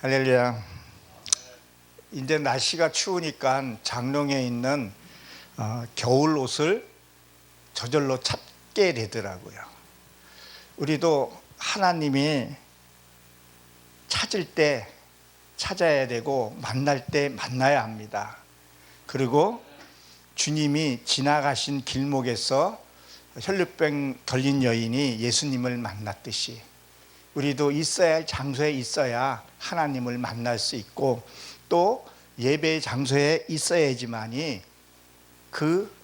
할렐루야. 이제 날씨가 추우니까 장롱에 있는 겨울 옷을 저절로 찾게 되더라고요. 우리도 하나님이 찾을 때 찾아야 되고 만날 때 만나야 합니다. 그리고 주님이 지나가신 길목에서 혈루병 걸린 여인이 예수님을 만났듯이 우리도 있어야 할 장소에 있어야 하나님을 만날 수 있고, 또 예배의 장소에 있어야지만이 그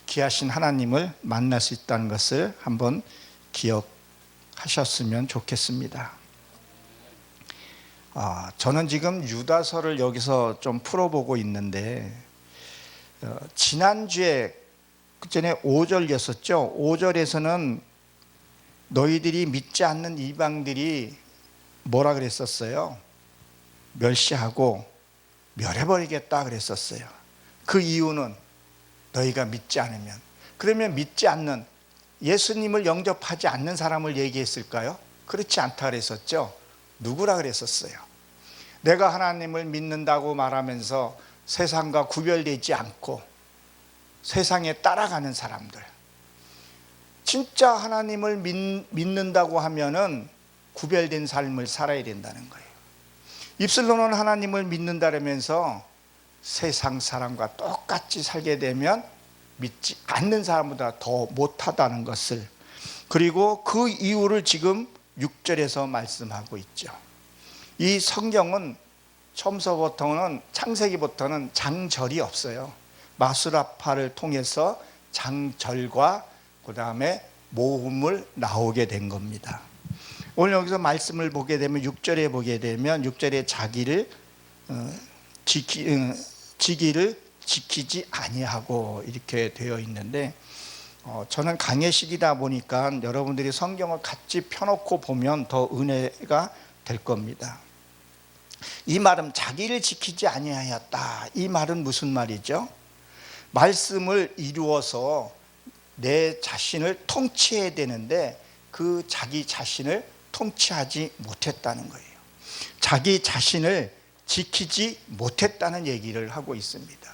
귀하신 하나님을 만날 수 있다는 것을 한번 기억하셨으면 좋겠습니다. 저는 지금 유다서를 여기서 좀 풀어보고 있는데, 지난주에 그전에 5절이었었죠. 5절에서는 너희들이 믿지 않는 이방들이 뭐라 그랬었어요? 멸시하고 멸해버리겠다 그랬었어요. 그 이유는 너희가 믿지 않으면. 그러면 믿지 않는, 예수님을 영접하지 않는 사람을 얘기했을까요? 그렇지 않다 그랬었죠. 누구라 그랬었어요? 내가 하나님을 믿는다고 말하면서 세상과 구별되지 않고 세상에 따라가는 사람들, 진짜 하나님을 믿는다고 하면은 구별된 삶을 살아야 된다는 거예요. 입술로는 하나님을 믿는다면서 세상 사람과 똑같이 살게 되면 믿지 않는 사람보다 더 못하다는 것을, 그리고 그 이유를 지금 6절에서 말씀하고 있죠. 이 성경은 처음서부터는, 창세기부터는 장절이 없어요. 마수라파를 통해서 장절과 그 다음에 모음을 나오게 된 겁니다. 오늘 여기서 말씀을 보게 되면 6절에 보게 되면 6절에 자기를 지키지 아니하고 이렇게 되어 있는데, 저는 강해식이다 보니까 여러분들이 성경을 같이 펴놓고 보면 더 은혜가 될 겁니다. 이 말은 자기를 지키지 아니하였다. 이 말은 무슨 말이죠? 말씀을 이루어서 내 자신을 통치해야 되는데 그 자기 자신을 통치하지 못했다는 거예요. 자기 자신을 지키지 못했다는 얘기를 하고 있습니다.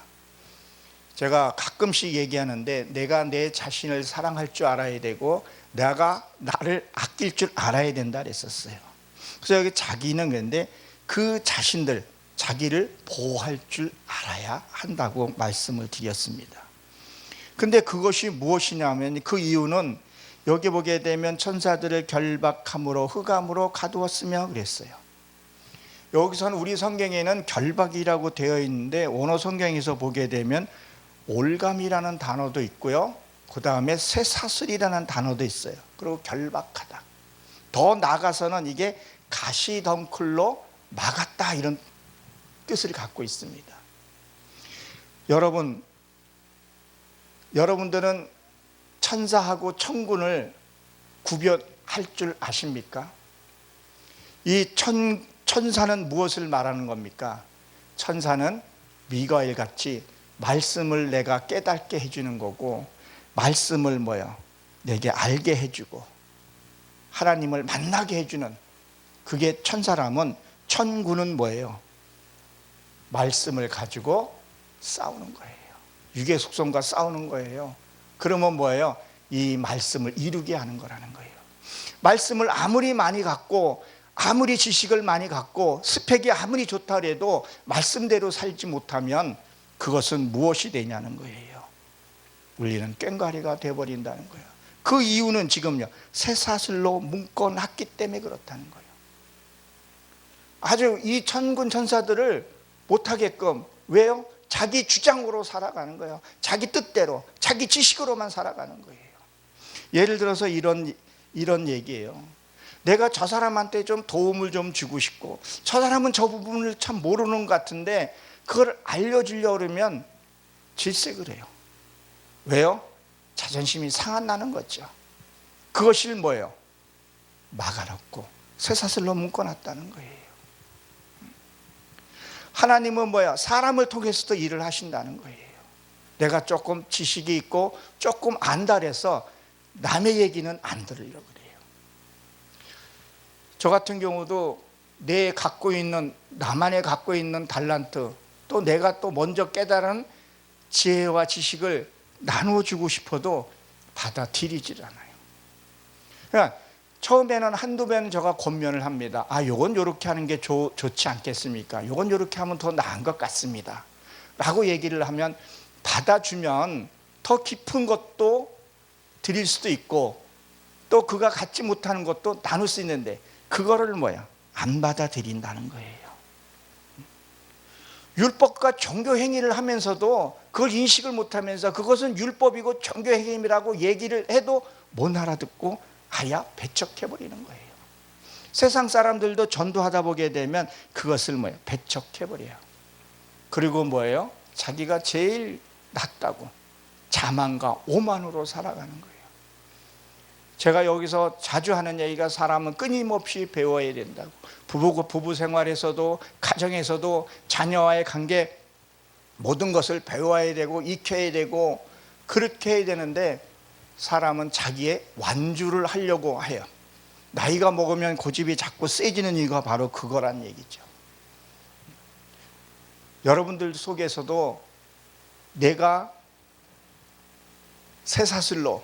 제가 가끔씩 얘기하는데, 내가 내 자신을 사랑할 줄 알아야 되고 내가 나를 아낄 줄 알아야 된다 그랬었어요. 그래서 여기 자기는 그런데 그 자신들, 자기를 보호할 줄 알아야 한다고 말씀을 드렸습니다. 근데 그것이 무엇이냐면, 그 이유는 여기 보게 되면 천사들을 결박함으로 흑암으로 가두었으며 그랬어요. 여기서는 우리 성경에는 결박이라고 되어 있는데 원어 성경에서 보게 되면 올감이라는 단어도 있고요, 그 다음에 쇠사슬이라는 단어도 있어요. 그리고 결박하다, 더 나아가서는 이게 가시덩쿨로 막았다, 이런 뜻을 갖고 있습니다. 여러분들은 천사하고 천군을 구별할 줄 아십니까? 이 천사는 무엇을 말하는 겁니까? 천사는 미가엘 같이 말씀을 내가 깨닫게 해주는 거고, 말씀을 내게 알게 해주고 하나님을 만나게 해주는, 그게 천사라면 천군은 뭐예요? 말씀을 가지고 싸우는 거예요. 육의 속성과 싸우는 거예요. 그러면 뭐예요? 이 말씀을 이루게 하는 거라는 거예요. 말씀을 아무리 많이 갖고 아무리 지식을 많이 갖고 스펙이 아무리 좋다 해도 말씀대로 살지 못하면 그것은 무엇이 되냐는 거예요. 우리는 꽹과리가 되어버린다는 거예요. 그 이유는 지금요, 쇠사슬로 묶어놨기 때문에 그렇다는 거예요. 아주 이 천군 천사들을 못하게끔, 왜요? 자기 주장으로 살아가는 거예요. 자기 뜻대로, 자기 지식으로만 살아가는 거예요. 예를 들어서 이런 얘기예요. 내가 저 사람한테 좀 도움을 좀 주고 싶고, 저 사람은 저 부분을 참 모르는 것 같은데 그걸 알려주려고 그러면 질색을 해요. 왜요? 자존심이 상한다는 거죠. 그것을 뭐예요? 막아놓고 쇠사슬로 묶어놨다는 거예요. 하나님은 사람을 통해서도 일을 하신다는 거예요. 내가 조금 지식이 있고 조금 안다 해서 남의 얘기는 안 들으려고 그래요. 저 같은 경우도 나만의 갖고 있는 달란트, 또 내가 또 먼저 깨달은 지혜와 지식을 나눠주고 싶어도 받아들이질 않아요. 그러니까 처음에는 한두 번 제가 권면을 합니다. 요건 요렇게 하는 게 좋지 않겠습니까? 요건 요렇게 하면 더 나은 것 같습니다 라고 얘기를 하면, 받아주면 더 깊은 것도 드릴 수도 있고, 또 그가 갖지 못하는 것도 나눌 수 있는데, 그거를 안 받아들인다는 거예요. 율법과 종교 행위를 하면서도 그걸 인식을 못하면서 그것은 율법이고 종교 행위라고 얘기를 해도 못 알아듣고 아야 배척해버리는 거예요. 세상 사람들도 전도하다 보게 되면 그것을 배척해버려요. 그리고 자기가 제일 낫다고 자만과 오만으로 살아가는 거예요. 제가 여기서 자주 하는 얘기가, 사람은 끊임없이 배워야 된다고. 부부 생활에서도, 가정에서도, 자녀와의 관계, 모든 것을 배워야 되고 익혀야 되고 그렇게 해야 되는데, 사람은 자기의 완주를 하려고 해요. 나이가 먹으면 고집이 자꾸 세지는 이유가 바로 그거란 얘기죠. 여러분들 속에서도 내가 쇠사슬로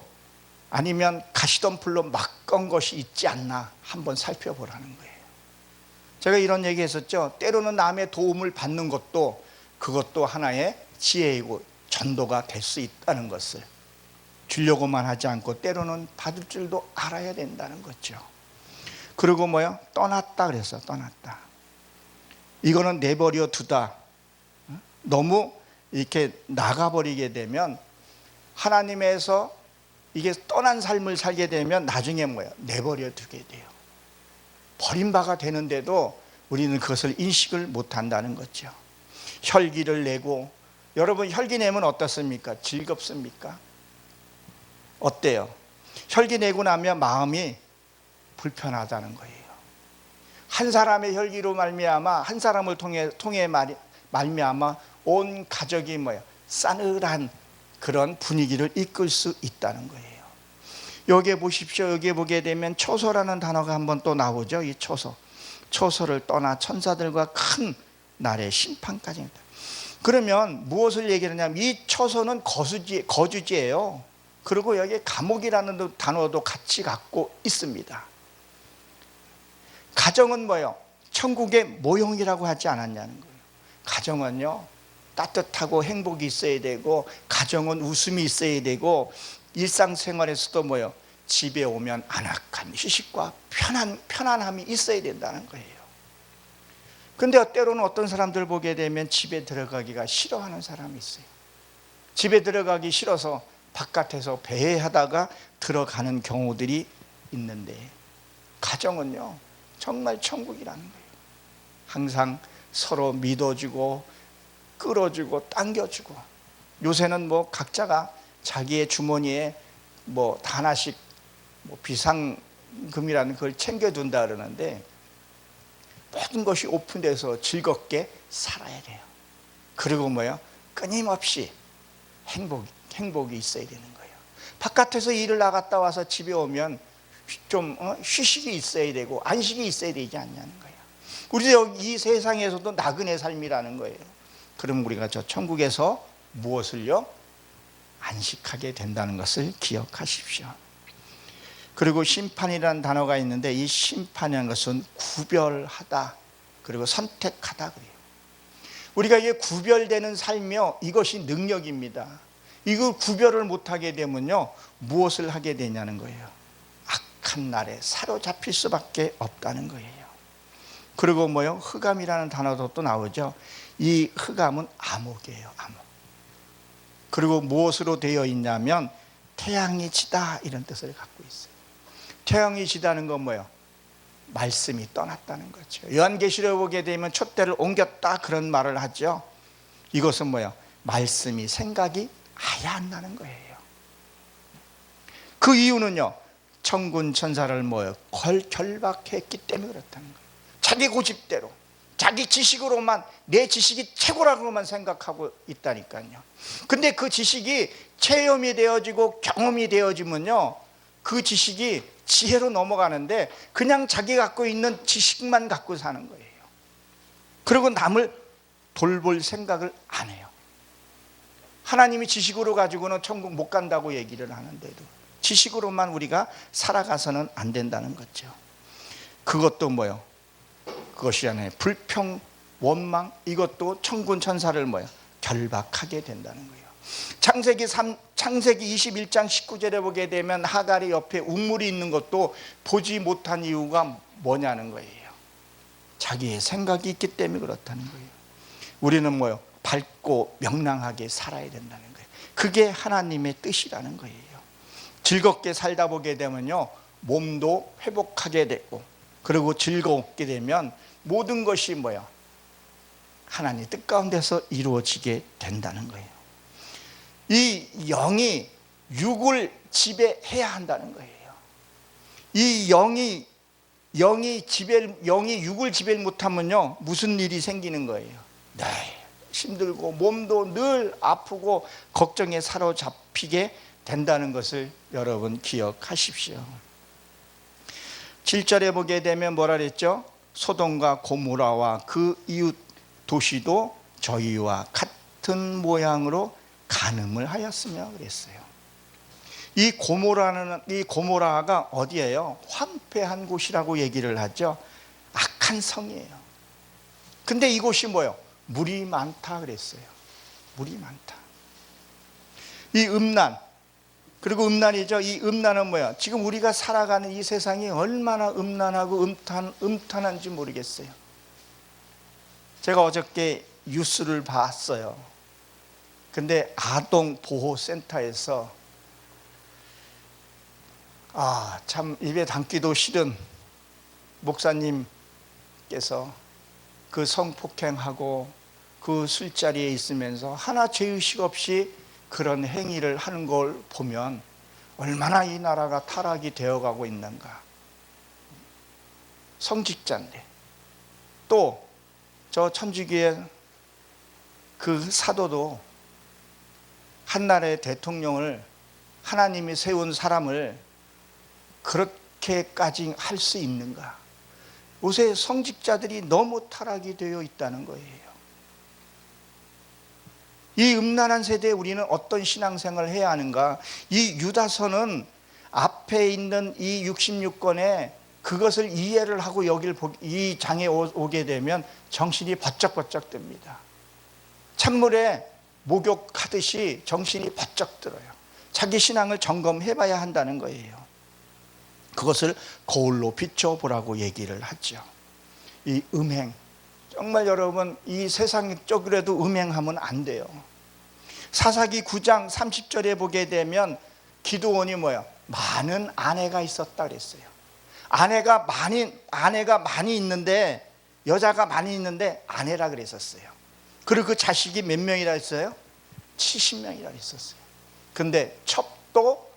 아니면 가시덤불로 막 건 것이 있지 않나 한번 살펴보라는 거예요. 제가 이런 얘기 했었죠. 때로는 남의 도움을 받는 것도, 그것도 하나의 지혜이고 전도가 될 수 있다는 것을, 주려고만 하지 않고 때로는 받을 줄도 알아야 된다는 거죠. 그리고 떠났다 그랬어. 떠났다. 이거는 내버려 두다. 너무 이렇게 나가버리게 되면, 하나님에서 이게 떠난 삶을 살게 되면 나중에 내버려 두게 돼요. 버림바가 되는데도 우리는 그것을 인식을 못한다는 거죠. 혈기를 내고, 여러분 혈기 내면 어떻습니까? 즐겁습니까? 어때요? 혈기 내고 나면 마음이 불편하다는 거예요. 한 사람의 혈기로 말미암아, 한 사람을 통해 말미암아 온 가족이 싸늘한 그런 분위기를 이끌 수 있다는 거예요. 여기에 보십시오. 여기에 보게 되면 초소라는 단어가 한번 또 나오죠. 이 초소를 떠나 천사들과 큰 날의 심판까지. 그러면 무엇을 얘기하냐면, 이 초소는 거주지예요. 그리고 여기에 감옥이라는 단어도 같이 갖고 있습니다. 가정은 천국의 모형이라고 하지 않았냐는 거예요. 가정은요, 따뜻하고 행복이 있어야 되고, 가정은 웃음이 있어야 되고, 일상생활에서도 집에 오면 안악한 휴식과 편안함이 있어야 된다는 거예요. 근데 때로는 어떤 사람들 보게 되면 집에 들어가기가 싫어하는 사람이 있어요. 집에 들어가기 싫어서 바깥에서 배회하다가 들어가는 경우들이 있는데, 가정은요 정말 천국이라는 거예요. 항상 서로 믿어주고 끌어주고 당겨주고, 요새는 각자가 자기의 주머니에 하나씩 비상금이라는 걸 챙겨둔다 그러는데, 모든 것이 오픈돼서 즐겁게 살아야 돼요. 그리고 끊임없이 행복이 있어야 되는 거예요. 바깥에서 일을 나갔다 와서 집에 오면 좀 휴식이 있어야 되고 안식이 있어야 되지 않냐는 거예요. 우리도 이 세상에서도 나그네 삶이라는 거예요. 그럼 우리가 저 천국에서 무엇을요? 안식하게 된다는 것을 기억하십시오. 그리고 심판이라는 단어가 있는데, 이 심판이라는 것은 구별하다, 그리고 선택하다 그래요. 우리가 이게 구별되는 삶이요, 이것이 능력입니다. 이걸 구별을 못하게 되면요, 무엇을 하게 되냐는 거예요. 악한 날에 사로잡힐 수밖에 없다는 거예요. 그리고 흑암이라는 단어도 또 나오죠. 이 흑암은 암흑이에요. 암흑. 그리고 무엇으로 되어 있냐면 태양이 지다, 이런 뜻을 갖고 있어요. 태양이 지다는 건 말씀이 떠났다는 거죠. 요한계시록에 보게 되면 촛대를 옮겼다, 그런 말을 하죠. 이것은 말씀이 생각이 아예 안 나는 거예요. 그 이유는요, 천군 천사를 결박했기 때문에 그렇다는 거예요. 자기 고집대로, 자기 지식으로만, 내 지식이 최고라고만 생각하고 있다니까요. 근데 그 지식이 체험이 되어지고 경험이 되어지면요, 그 지식이 지혜로 넘어가는데 그냥 자기 갖고 있는 지식만 갖고 사는 거예요. 그리고 남을 돌볼 생각을 안 해요. 하나님이 지식으로 가지고는 천국 못 간다고 얘기를 하는데도 지식으로만 우리가 살아가서는 안 된다는 거죠. 그것도 뭐요? 그것이잖아요. 불평, 원망, 이것도 천군 천사를 뭐요? 결박하게 된다는 거예요. 창세기 21장 19절에 보게 되면 하갈이 옆에 우물이 있는 것도 보지 못한 이유가 뭐냐는 거예요. 자기의 생각이 있기 때문에 그렇다는 거예요. 우리는 뭐요? 밝고 명랑하게 살아야 된다는 거예요. 그게 하나님의 뜻이라는 거예요. 즐겁게 살다 보게 되면요, 몸도 회복하게 되고, 그리고 즐겁게 되면 모든 것이 뭐야? 하나님 뜻 가운데서 이루어지게 된다는 거예요. 이 영이 육을 지배해야 한다는 거예요. 이 영이 육을 지배 못하면요, 무슨 일이 생기는 거예요? 네, 힘들고 몸도 늘 아프고 걱정에 사로잡히게 된다는 것을 여러분 기억하십시오. 7절에 보게 되면 뭐라 그랬죠? 소돔과 고모라와 그 이웃 도시도 저희와 같은 모양으로 간음을 하였으며 그랬어요. 이 고모라가 어디예요? 황폐한 곳이라고 얘기를 하죠. 악한 성이에요. 근데 이곳이 뭐예요? 물이 많다 그랬어요. 물이 많다. 이 음란, 그리고 음란이죠. 이 음란은 뭐야? 지금 우리가 살아가는 이 세상이 얼마나 음란하고 음탄한지 모르겠어요. 제가 어저께 뉴스를 봤어요. 근데 아동보호센터에서 참 입에 담기도 싫은 목사님께서 그 성폭행하고 그 술자리에 있으면서 하나 죄의식 없이 그런 행위를 하는 걸 보면 얼마나 이 나라가 타락이 되어가고 있는가. 성직자인데 또 저 천주교의 그 사도도 한 나라의 대통령을, 하나님이 세운 사람을 그렇게까지 할 수 있는가. 요새 성직자들이 너무 타락이 되어 있다는 거예요. 이 음란한 세대에 우리는 어떤 신앙생활을 해야 하는가. 이 유다서는 앞에 있는 이 66권에 그것을 이해를 하고 이 장에 오게 되면 정신이 번쩍번쩍 듭니다. 찬물에 목욕하듯이 정신이 번쩍 들어요. 자기 신앙을 점검해 봐야 한다는 거예요. 그것을 거울로 비춰보라고 얘기를 하죠. 이 음행, 정말 여러분 이 세상적으로도 음행하면 안 돼요. 사사기 9장 30절에 보게 되면 기드온이 뭐야? 많은 아내가 있었다 그랬어요. 아내가 많이 있는데, 여자가 많이 있는데 아내라 그랬었어요. 그리고 그 자식이 몇 명이라 했어요? 70명이라 했었어요. 근데 첩도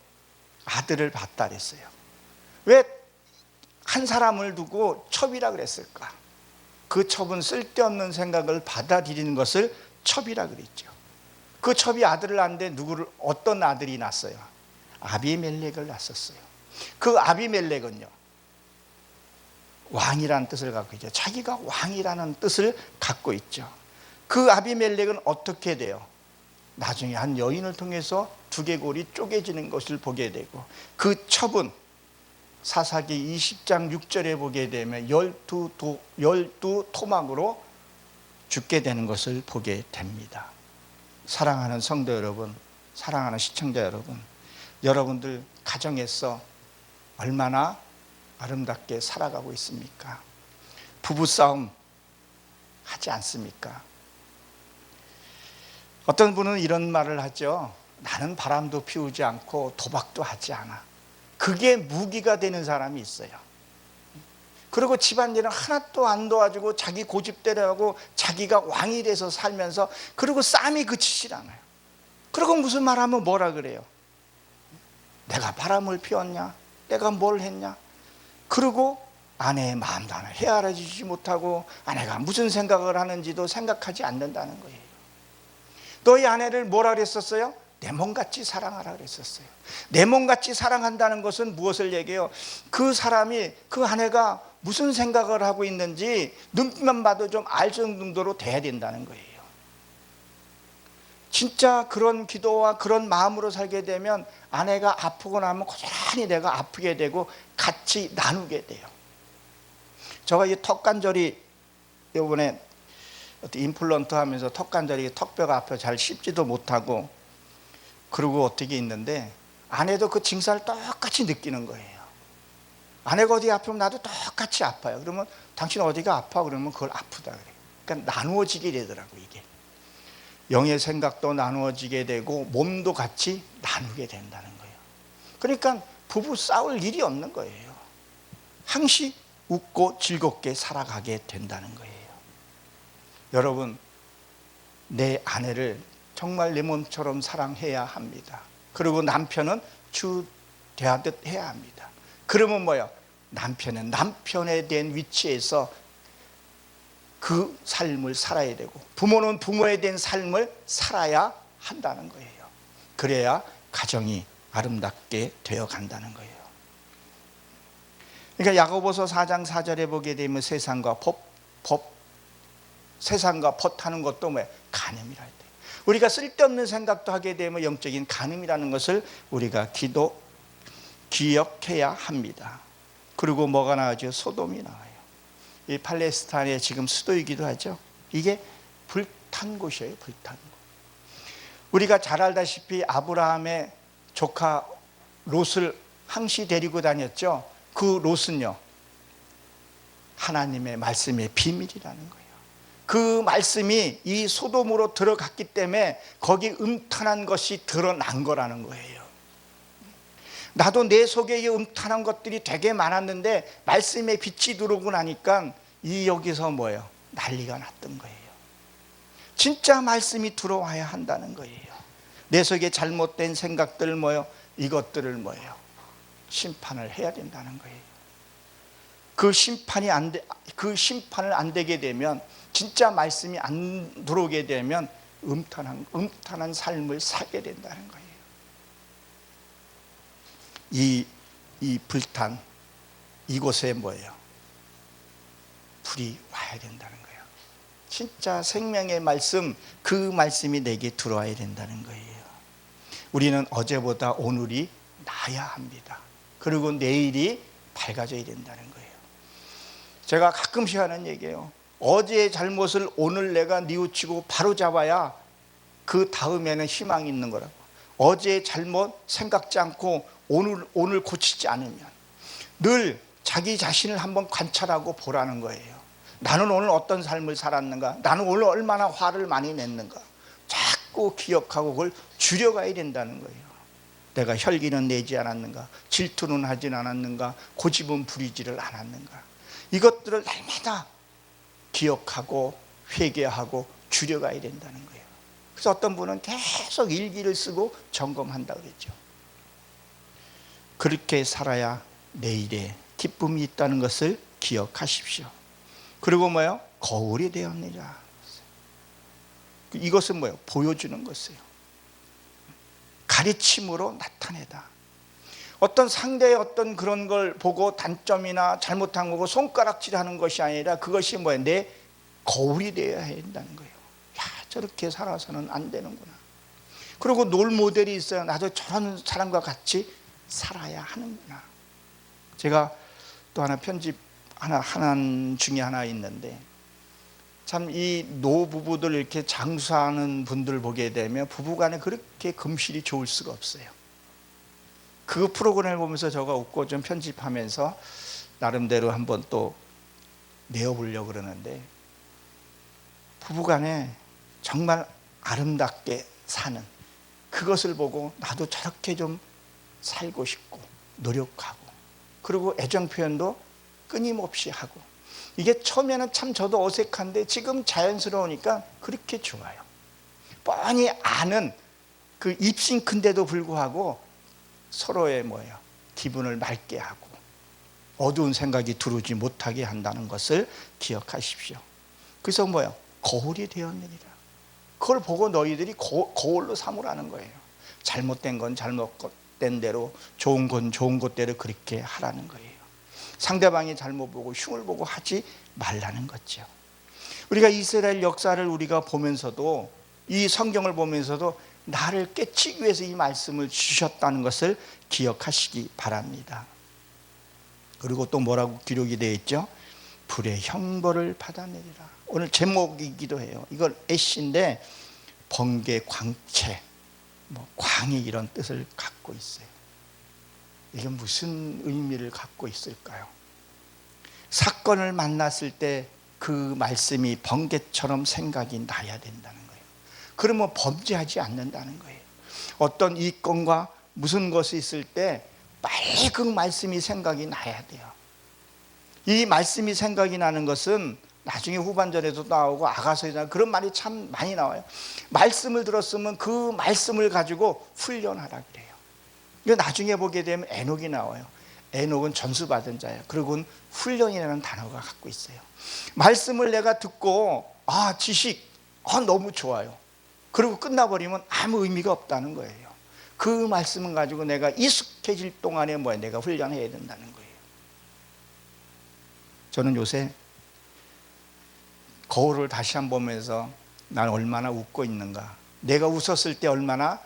아들을 봤다 그랬어요. 왜 한 사람을 두고 첩이라 그랬을까? 그 첩은 쓸데없는 생각을 받아들이는 것을 첩이라 그랬죠. 그 첩이 아들을 낳는데 어떤 아들이 낳았어요? 아비멜렉을 낳았어요. 그 아비멜렉은요, 왕이라는 뜻을 갖고 있죠. 자기가 왕이라는 뜻을 갖고 있죠. 그 아비멜렉은 어떻게 돼요? 나중에 한 여인을 통해서 두개골이 쪼개지는 것을 보게 되고, 그 첩은 사사기 20장 6절에 보게 되면 12 토막으로 죽게 되는 것을 보게 됩니다. 사랑하는 성도 여러분, 사랑하는 시청자 여러분, 여러분들 가정에서 얼마나 아름답게 살아가고 있습니까? 부부싸움 하지 않습니까? 어떤 분은 이런 말을 하죠. 나는 바람도 피우지 않고 도박도 하지 않아. 그게 무기가 되는 사람이 있어요. 그리고 집안일은 하나도 안 도와주고 자기 고집대로 하고 자기가 왕이 돼서 살면서, 그리고 싸움이 그치질 않아요. 그리고 무슨 말하면 뭐라 그래요? 내가 바람을 피웠냐? 내가 뭘 했냐? 그리고 아내의 마음도 하나 헤아려주지 못하고 아내가 무슨 생각을 하는지도 생각하지 않는다는 거예요. 너희 아내를 뭐라 그랬었어요? 내 몸같이 사랑하라 그랬었어요. 내 몸같이 사랑한다는 것은 무엇을 얘기해요? 그 사람이, 그 아내가 무슨 생각을 하고 있는지 눈빛만 봐도 좀 알 정도로 돼야 된다는 거예요. 진짜 그런 기도와 그런 마음으로 살게 되면 아내가 아프고 나면 고스란히 내가 아프게 되고 같이 나누게 돼요. 제가 이 턱관절이 이번에 임플란트 하면서 턱관절이 턱뼈가 아파 잘 씹지도 못하고 그러고 어떻게 있는데, 아내도 그 증상을 똑같이 느끼는 거예요. 아내가 어디 아프면 나도 똑같이 아파요. 그러면 당신 어디가 아파? 그러면 그걸 아프다 그래요. 그러니까 나누어지게 되더라고요. 이게 영의 생각도 나누어지게 되고 몸도 같이 나누게 된다는 거예요. 그러니까 부부 싸울 일이 없는 거예요. 항시 웃고 즐겁게 살아가게 된다는 거예요. 여러분, 내 아내를 정말 내 몸처럼 사랑해야 합니다. 그리고 남편은 주 대하듯 해야 합니다. 그러면 뭐예요? 남편은 남편에 대한 위치에서 그 삶을 살아야 되고, 부모는 부모에 대한 삶을 살아야 한다는 거예요. 그래야 가정이 아름답게 되어 간다는 거예요. 그러니까 야고보서 4장 4절에 보게 되면 세상과 세상과 벗하는 것도 뭐예요? 간음이라 할 때. 우리가 쓸데없는 생각도 하게 되면 영적인 간음이라는 것을 우리가 기억해야 합니다. 그리고 뭐가 나오죠? 소돔이 나와요. 이 팔레스타인의 지금 수도이기도 하죠. 이게 불탄 곳이에요. 불탄 곳. 우리가 잘 알다시피 아브라함의 조카 롯을 항시 데리고 다녔죠. 그 롯은요, 하나님의 말씀의 비밀이라는 거예요. 그 말씀이 이 소돔으로 들어갔기 때문에 거기 음탄한 것이 드러난 거라는 거예요. 나도 내 속에 이 음탄한 것들이 되게 많았는데 말씀의 빛이 들어오고 나니까 이 여기서 뭐예요? 난리가 났던 거예요. 진짜 말씀이 들어와야 한다는 거예요. 내 속에 잘못된 생각들 뭐예요? 이것들을 뭐예요? 심판을 해야 된다는 거예요. 그 심판을 안 되게 되면, 진짜 말씀이 안 들어오게 되면 음탄한 삶을 살게 된다는 거예요. 이 불탄 이곳에 뭐예요? 불이 와야 된다는 거예요. 진짜 생명의 말씀, 그 말씀이 내게 들어와야 된다는 거예요. 우리는 어제보다 오늘이 나아야 합니다. 그리고 내일이 밝아져야 된다는 거예요. 제가 가끔씩 하는 얘기예요. 어제의 잘못을 오늘 내가 뉘우치고 바로잡아야 그 다음에는 희망이 있는 거라고. 어제의 잘못 생각지 않고 오늘 고치지 않으면 늘 자기 자신을 한번 관찰하고 보라는 거예요. 나는 오늘 어떤 삶을 살았는가? 나는 오늘 얼마나 화를 많이 냈는가? 자꾸 기억하고 그걸 줄여가야 된다는 거예요. 내가 혈기는 내지 않았는가? 질투는 하진 않았는가? 고집은 부리지를 않았는가? 이것들을 날마다 기억하고 회개하고 줄여가야 된다는 거예요. 그래서 어떤 분은 계속 일기를 쓰고 점검한다 그랬죠. 그렇게 살아야 내일에 기쁨이 있다는 것을 기억하십시오. 그리고 뭐예요? 거울이 되었느니라. 이것은 뭐예요? 보여주는 것이에요. 가르침으로 나타내다. 어떤 상대의 어떤 그런 걸 보고 단점이나 잘못한 거고 손가락질하는 것이 아니라 그것이 뭐예요? 내 거울이 되어야 한다는 거예요. 야, 저렇게 살아서는 안 되는구나. 그리고 롤 모델이 있어요. 나도 저런 사람과 같이 살아야 하는구나. 제가 또 하나 편집 하나 중에 하나 있는데, 참 이 노부부들 이렇게 장수하는 분들 보게 되면 부부간에 그렇게 금실이 좋을 수가 없어요. 그 프로그램을 보면서 제가 웃고 좀 편집하면서 나름대로 한번 또 내어보려고 그러는데, 부부간에 정말 아름답게 사는 그것을 보고 나도 저렇게 좀 살고 싶고 노력하고, 그리고 애정 표현도 끊임없이 하고, 이게 처음에는 참 저도 어색한데 지금 자연스러우니까 그렇게 좋아요. 뻔히 아는 그 입신 큰데도 불구하고 서로의 뭐예요? 기분을 맑게 하고 어두운 생각이 들어오지 못하게 한다는 것을 기억하십시오. 그래서 뭐예요? 거울이 되었느니라. 그걸 보고 너희들이 거울로 삼으라는 거예요. 잘못된 건 잘못된 대로, 좋은 건 좋은 것대로 그렇게 하라는 거예요. 상대방이 잘못 보고 흉을 보고 하지 말라는 거죠. 우리가 이스라엘 역사를 우리가 보면서도, 이 성경을 보면서도 나를 깨치기 위해서 이 말씀을 주셨다는 것을 기억하시기 바랍니다. 그리고 또 뭐라고 기록이 되어 있죠? 불의 형벌을 받아내리라. 오늘 제목이기도 해요. 이걸 애쉬인데 번개, 광채, 광이 이런 뜻을 갖고 있어요. 이게 무슨 의미를 갖고 있을까요? 사건을 만났을 때 그 말씀이 번개처럼 생각이 나야 된다는 거예요. 그러면 범죄하지 않는다는 거예요. 어떤 이건과 무슨 것이 있을 때 빨리 그 말씀이 생각이 나야 돼요. 이 말씀이 생각이 나는 것은 나중에 후반절에도 나오고 아가서에도 그런 말이 참 많이 나와요. 말씀을 들었으면 그 말씀을 가지고 훈련하라 그래요. 이거 나중에 보게 되면 에녹이 나와요. 에녹은 전수받은 자예요. 그리고 훈련이라는 단어가 갖고 있어요. 말씀을 내가 듣고 지식 너무 좋아요. 그리고 끝나버리면 아무 의미가 없다는 거예요. 그 말씀을 가지고 내가 익숙해질 동안에 내가 훈련해야 된다는 거예요. 저는 요새 거울을 다시 한번 보면서 난 얼마나 웃고 있는가, 내가 웃었을 때 얼마나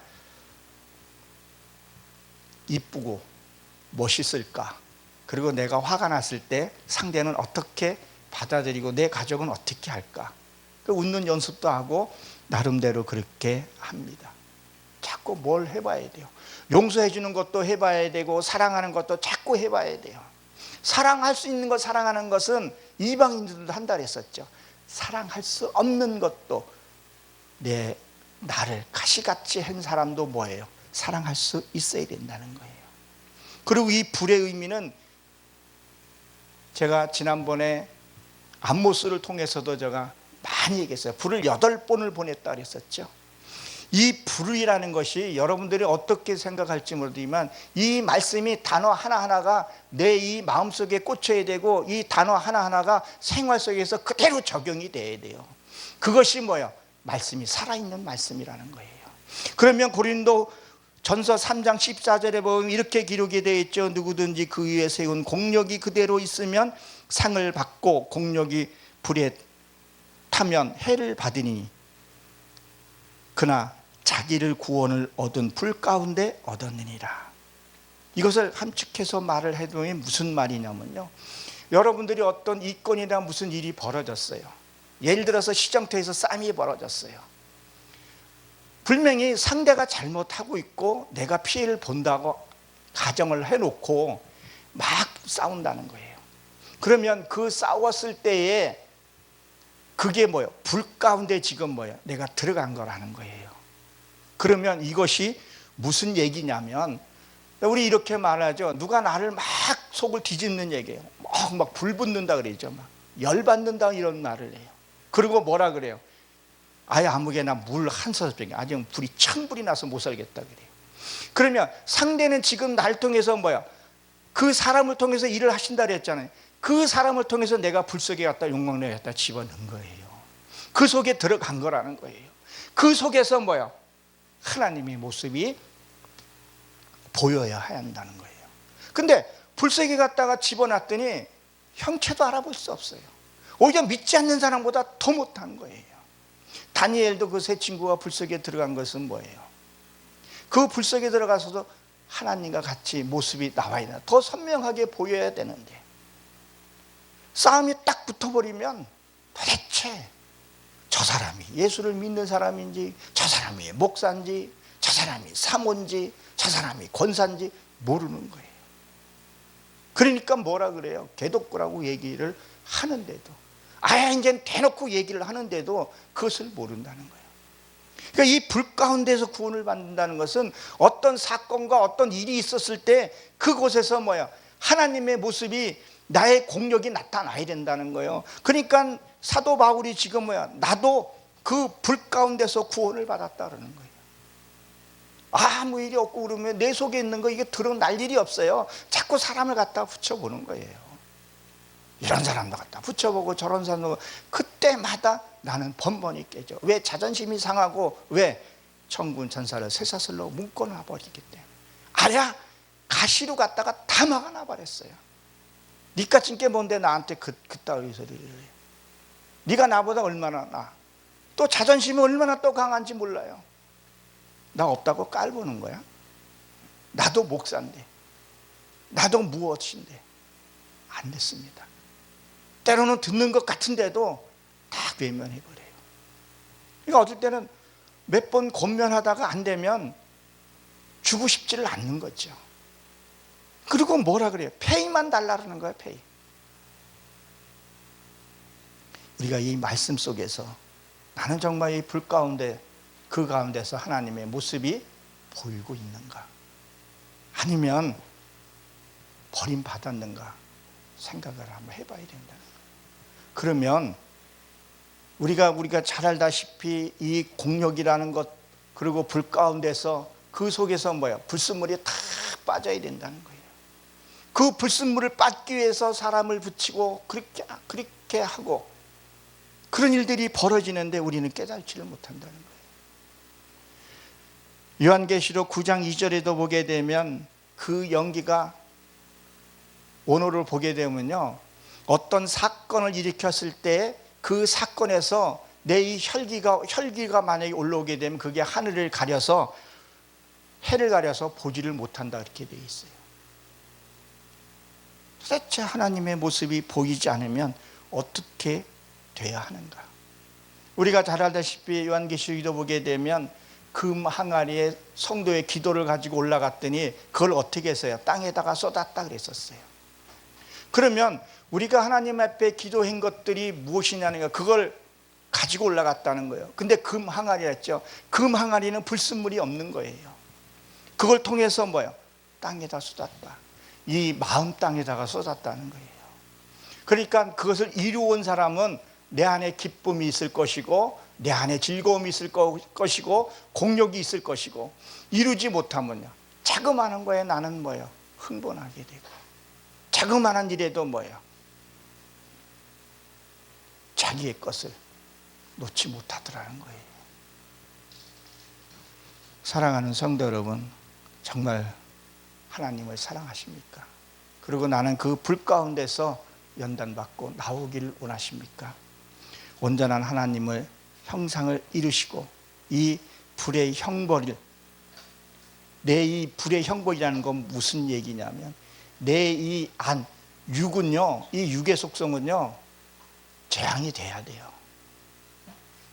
이쁘고 멋있을까, 그리고 내가 화가 났을 때 상대는 어떻게 받아들이고 내 가족은 어떻게 할까, 웃는 연습도 하고 나름대로 그렇게 합니다. 자꾸 뭘 해봐야 돼요. 용서해 주는 것도 해봐야 되고 사랑하는 것도 자꾸 해봐야 돼요. 사랑할 수 있는 것, 사랑하는 것은 이방인들도 한다 그랬었죠. 사랑할 수 없는 것도, 나를 가시같이 한 사람도 뭐예요? 사랑할 수 있어야 된다는 거예요. 그리고 이 불의 의미는 제가 지난번에 암모스를 통해서도 제가 많이 얘기했어요. 불을 8번을 보냈다 그랬었죠. 이 불이라는 것이 여러분들이 어떻게 생각할지 모르지만 이 말씀이 단어 하나하나가 내 이 마음속에 꽂혀야 되고, 이 단어 하나하나가 생활 속에서 그대로 적용이 돼야 돼요. 그것이 뭐예요? 말씀이 살아있는 말씀이라는 거예요. 그러면 고린도 전서 3장 14절에 보면 이렇게 기록이 되어 있죠. 누구든지 그 위에 세운 공력이 그대로 있으면 상을 받고, 공력이 불에 타면 해를 받으니 그나 자기를 구원을 얻은 불 가운데 얻었느니라. 이것을 함축해서 말을 해보면 무슨 말이냐면요, 여러분들이 어떤 이건이나 무슨 일이 벌어졌어요. 예를 들어서 시장터에서 싸움이 벌어졌어요. 분명히 상대가 잘못하고 있고 내가 피해를 본다고 가정을 해놓고 막 싸운다는 거예요. 그러면 그 싸웠을 때에 그게 뭐예요? 불 가운데 지금 뭐예요? 내가 들어간 거라는 거예요. 그러면 이것이 무슨 얘기냐면, 우리 이렇게 말하죠. 누가 나를 막 속을 뒤집는 얘기예요. 막 불 붙는다 그러죠. 막 열받는다 이런 말을 해요. 그리고 뭐라 그래요? 아예 아무개나 물 한 서랍병에 아주 불이 천불이 나서 못 살겠다 그래요. 그러면 상대는 지금 날 통해서 뭐야? 그 사람을 통해서 일을 하신다 그랬잖아요. 그 사람을 통해서 내가 불 속에 갖다 용광로에 갖다 집어넣은 거예요. 그 속에 들어간 거라는 거예요. 그 속에서 뭐야? 하나님의 모습이 보여야 한다는 거예요. 근데 불 속에 갖다가 집어놨더니 형체도 알아볼 수 없어요. 오히려 믿지 않는 사람보다 더 못한 거예요. 다니엘도 그 세 친구가 불 속에 들어간 것은 뭐예요? 그 불 속에 들어가서도 하나님과 같이 모습이 나와야 되나, 더 선명하게 보여야 되는데 싸움이 딱 붙어버리면 도대체 저 사람이 예수를 믿는 사람인지, 저 사람이 목사인지, 저 사람이 사모인지, 저 사람이 권사인지 모르는 거예요. 그러니까 뭐라 그래요? 개독구라고 얘기를 하는데도, 아예 이제 대놓고 얘기를 하는데도 그것을 모른다는 거예요. 그러니까 이 불 가운데서 구원을 받는다는 것은 어떤 사건과 어떤 일이 있었을 때 그곳에서 뭐야? 하나님의 모습이, 나의 공력이 나타나야 된다는 거예요. 그러니까 사도 바울이 지금 뭐야? 나도 그 불 가운데서 구원을 받았다 그러는 거예요. 아무 일이 없고 그러면 내 속에 있는 거 이게 드러날 일이 없어요. 자꾸 사람을 갖다 붙여보는 거예요. 이런 사람도 갖다 붙여보고 저런 사람도, 그때마다 나는 번번이 깨져. 왜? 자존심이 상하고, 왜? 천군 천사를 쇠사슬로 묶어놔 버리기 때문에 아야 가시로 갖다가 다 막아놔 버렸어요. 니까진 게 뭔데 나한테 그따위 소리를 해. 네가 나보다 얼마나 나, 또 자존심이 얼마나 또 강한지 몰라요. 나 없다고 깔보는 거야. 나도 목사인데, 나도 무엇인데. 안 됐습니다. 때로는 듣는 것 같은데도 다 외면해버려요. 그러니까 어떨 때는 몇 번 권면하다가 안 되면 주고 싶지를 않는 거죠. 그리고 뭐라 그래요? 페이만 달라는 거예요. 페이. 우리가 이 말씀 속에서 나는 정말 이 불 가운데, 그 가운데서 하나님의 모습이 보이고 있는가, 아니면 버림받았는가 생각을 한번 해봐야 된다는 거예요. 그러면 우리가 잘 알다시피 이 공력이라는 것, 그리고 불 가운데서 그 속에서 뭐예요? 불순물이 다 빠져야 된다는 거예요. 그 불순물을 빠지기 위해서 사람을 붙이고 그렇게 하고 그런 일들이 벌어지는데 우리는 깨닫지를 못한다는 거예요. 요한계시록 9장 2절에도 보게 되면 그 연기가, 원어를 보게 되면요, 어떤 사건을 일으켰을 때 그 사건에서 내 이 혈기가 만약에 올라오게 되면 그게 하늘을 가려서, 해를 가려서 보지를 못한다, 이렇게 되어 있어요. 도대체 하나님의 모습이 보이지 않으면 어떻게 돼야 하는가? 우리가 잘 알다시피 요한계시록에도 보게 되면 금 항아리에 성도의 기도를 가지고 올라갔더니 그걸 어떻게 했어요? 땅에다가 쏟았다 그랬었어요. 그러면 우리가 하나님 앞에 기도한 것들이 무엇이냐는 거, 그걸 가지고 올라갔다는 거예요. 근데 금 항아리였죠. 금 항아리는 불순물이 없는 거예요. 그걸 통해서 뭐예요? 땅에다 쏟았다. 이 마음 땅에다가 쏟았다는 거예요. 그러니까 그것을 이루어온 사람은 내 안에 기쁨이 있을 것이고, 내 안에 즐거움이 있을 것이고, 공력이 있을 것이고, 이루지 못하면요, 자그마한 거에 나는 뭐예요? 흥분하게 되고, 자그마한 일에도 뭐예요? 자기의 것을 놓지 못하더라는 거예요. 사랑하는 성도 여러분, 정말 하나님을 사랑하십니까? 그리고 나는 그 불 가운데서 연단받고 나오기를 원하십니까? 온전한 하나님을 형상을 이루시고 이 불의 형벌을, 내 이 불의 형벌이라는 건 무슨 얘기냐면, 내 이 안, 육은요, 이 육의 속성은요, 재앙이 돼야 돼요.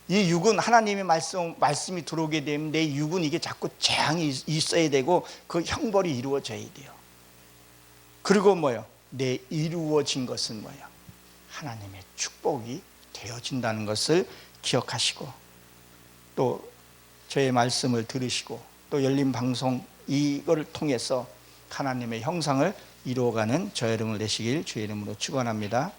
이 육은 하나님의 말씀이 들어오게 되면 내 육은 이게 자꾸 재앙이 있어야 되고 그 형벌이 이루어져야 돼요. 그리고 뭐예요? 내 이루어진 것은 뭐예요? 하나님의 축복이 되어진다는 것을 기억하시고, 또 저의 말씀을 들으시고 또 열린 방송 이거를 통해서 하나님의 형상을 이루어가는 저 여러분을 되시길 주의 이름으로 축원합니다.